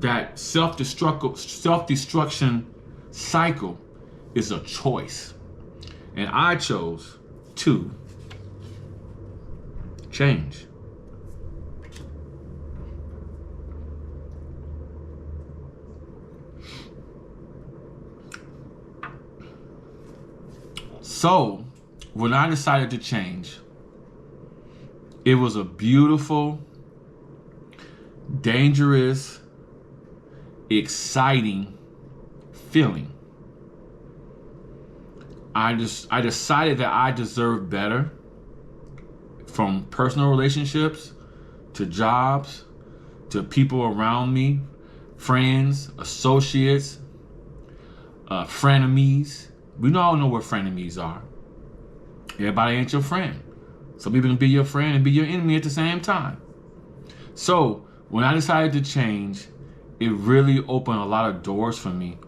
that self-destruction cycle is a choice. And I chose to change. So, when I decided to change, it was a beautiful, dangerous, exciting feeling. I decided that I deserved better, from personal relationships to jobs to people around me, friends, associates, frenemies. We all know what frenemies are. Everybody ain't your friend. Some people can be your friend and be your enemy at the same time. So when I decided to change, it really opened a lot of doors for me.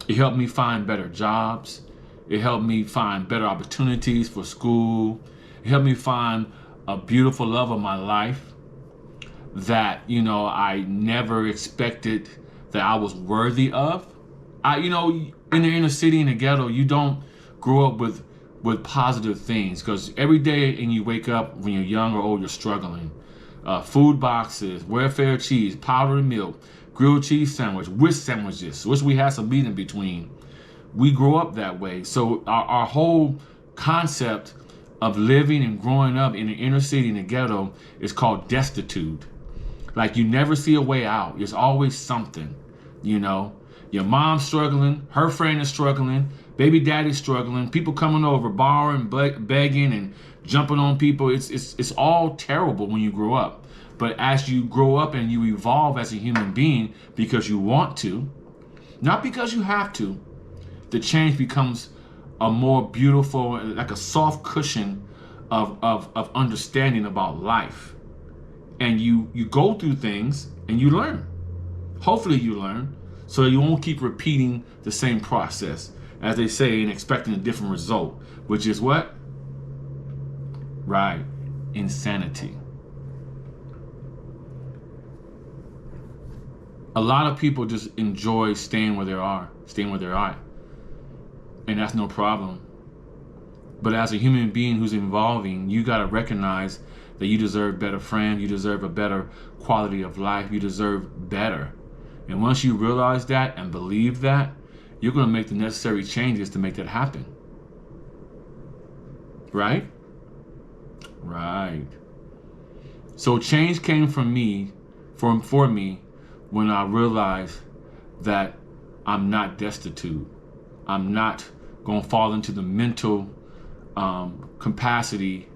It helped me find better jobs. It helped me find better opportunities for school. It helped me find a beautiful love of my life that, I never expected that I was worthy of. In the inner city, in the ghetto, you don't grow up with positive things, because every day and you wake up, when you're young or old, you're struggling. Food boxes, welfare cheese, powdered milk, grilled cheese sandwich, wish sandwiches, wish we had some meat in between. We grow up that way. So our whole concept of living and growing up in the inner city, in the ghetto, is called destitute. Like, you never see a way out. There's always something, Your mom's struggling, her friend is struggling, baby daddy's struggling, people coming over, borrowing, begging, and jumping on people. It's all terrible when you grow up. But as you grow up and you evolve as a human being, because you want to, not because you have to, the change becomes a more beautiful, like a soft cushion of understanding about life. And you go through things and you learn. Hopefully you learn, so you won't keep repeating the same process, as they say, and expecting a different result, which is what? Right, insanity. A lot of people just enjoy staying where they are, and that's no problem. But as a human being who's evolving, you gotta recognize that you deserve better friends, you deserve a better quality of life, you deserve better. And once you realize that and believe that, you're going to make the necessary changes to make that happen. Right? Right. So change came from me, for me, when I realized that I'm not destitute. I'm not going to fall into the mental capacity.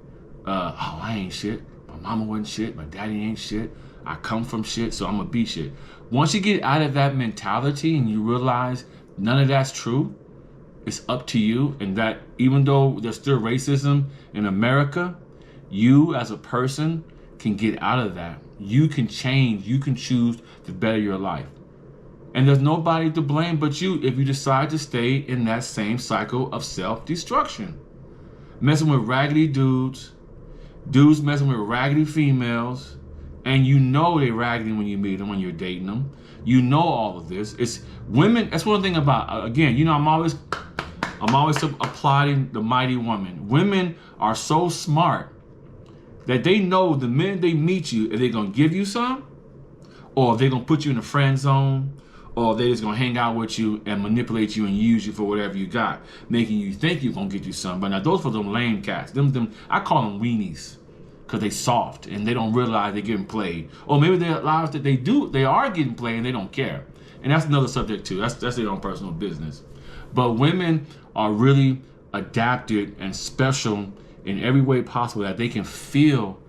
I ain't shit. My mama wasn't shit. My daddy ain't shit. I come from shit, so I'm gonna be shit. Once you get out of that mentality and you realize none of that's true, it's up to you, and that even though there's still racism in America, you as a person can get out of that. You can change. You can choose to better your life. And there's nobody to blame but you if you decide to stay in that same cycle of self-destruction. Messing with raggedy dudes messing with raggedy females, and they raggedy when you meet them, when you're dating them. All of this. It's women. That's one thing about, again, I'm always applauding the mighty woman. Women are so smart that they know the minute they meet you, if they're going to give you some, or if they're going to put you in a friend zone, or they're just going to hang out with you and manipulate you and use you for whatever you got, making you think you're going to get you some. But now those for them lame cats. Them I call them weenies, because they soft and they don't realize they're getting played. Or maybe they realize that they are getting played and they don't care. And that's another subject too. That's their own personal business. But women are really adapted and special in every way possible, that they can feel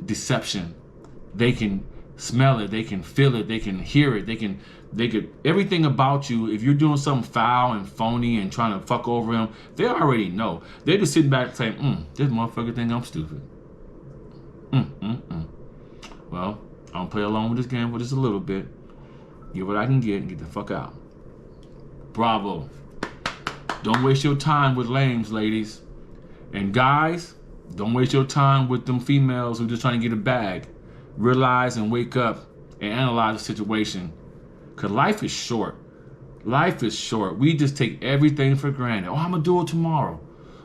deception. They can smell it, they can feel it, they can hear it, they can everything about you. If you're doing something foul and phony and trying to fuck over them, they already know. They're just sitting back saying, this motherfucker think I'm stupid. Well, I'm gonna play along with this game for just a little bit, get what I can get, and get the fuck out. Bravo. Don't waste your time with lames, ladies. And guys, don't waste your time with them females who just trying to get a bag. Realize and wake up and analyze the situation. Because life is short. Life is short. We just take everything for granted. Oh, I'm going to do it tomorrow.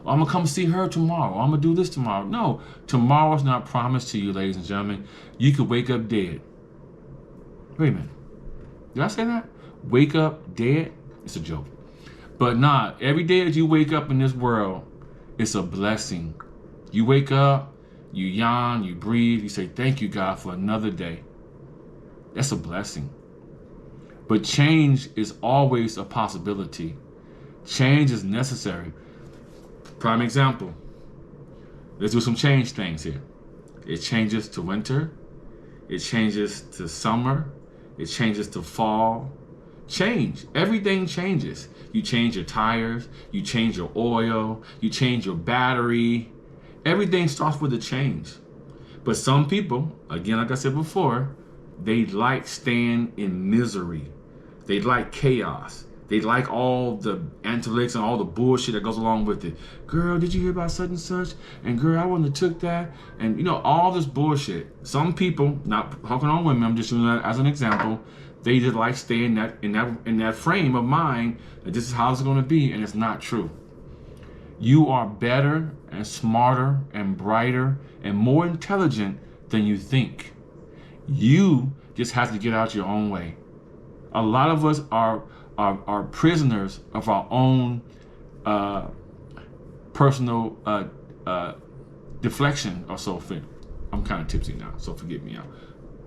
Oh, I'm going to come see her tomorrow. Oh, I'm going to do this tomorrow. No, tomorrow's not promised to you, ladies and gentlemen. You could wake up dead. Wait a minute. Did I say that? Wake up dead? It's a joke. But nah, every day that you wake up in this world, it's a blessing. You wake up, you yawn, you breathe, you say, thank you, God, for another day. That's a blessing. But change is always a possibility. Change is necessary. Prime example. Let's do some change things here. It changes to winter. It changes to summer. It changes to fall. Change. Everything changes. You change your tires. You change your oil. You change your battery. Everything starts with a change. But some people, again, like I said before, they like staying in misery. They like chaos. They like all the antics and all the bullshit that goes along with it. Girl, did you hear about such and such? And girl, I wouldn't have took that. And you know, all this bullshit. Some people, not hooking on women, I'm just using that as an example. They just like staying in that frame of mind that this is how it's going to be, and it's not true. You are better and smarter and brighter and more intelligent than you think. You just have to get out your own way. A lot of us are prisoners of our own personal deflection or so. I'm kind of tipsy now, so forgive me out.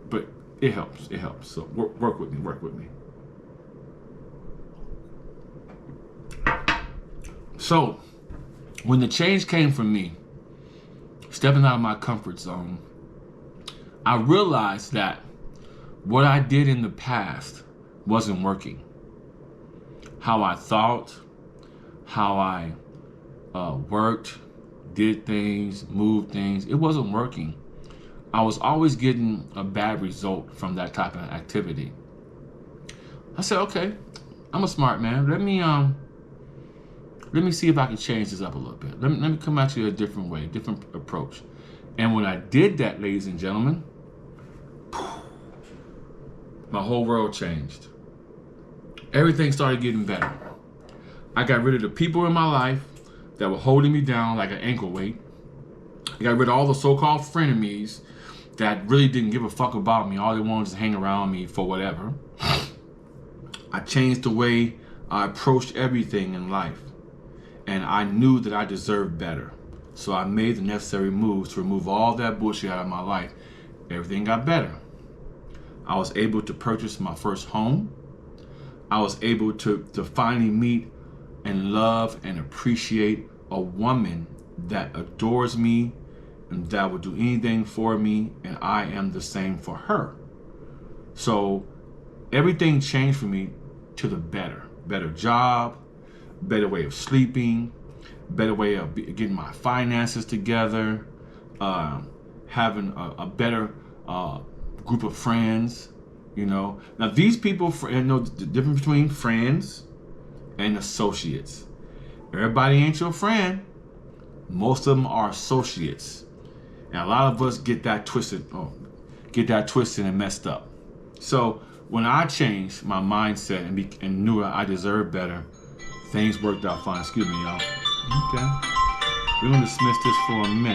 But it helps. It helps. So work with me. Work with me. So when the change came from me, stepping out of my comfort zone, I realized that what I did in the past wasn't working. How I thought, how I worked, did things, moved things, it wasn't working. I was always getting a bad result from that type of activity. I said, okay, I'm a smart man. Let me see if I can change this up a little bit. Let me come at you a different way, different approach. And when I did that, ladies and gentlemen, my whole world changed. Everything started getting better. I got rid of the people in my life that were holding me down like an ankle weight. I got rid of all the so-called frenemies that really didn't give a fuck about me. All they wanted was to hang around me for whatever. I changed the way I approached everything in life. And I knew that I deserved better. So I made the necessary moves to remove all that bullshit out of my life. Everything got better. I was able to purchase my first home. I was able to finally meet and love and appreciate a woman that adores me and that would do anything for me, and I am the same for her. So everything changed for me to the better. Better job, better way of sleeping, better way of getting my finances together, having a better group of friends, you know. Now these people, you know the difference between friends and associates. Everybody ain't your friend. Most of them are associates. And a lot of us get that twisted and messed up. So when I changed my mindset and knew I deserved better, things worked out fine. Excuse me, y'all. Okay. We're gonna dismiss this for a minute.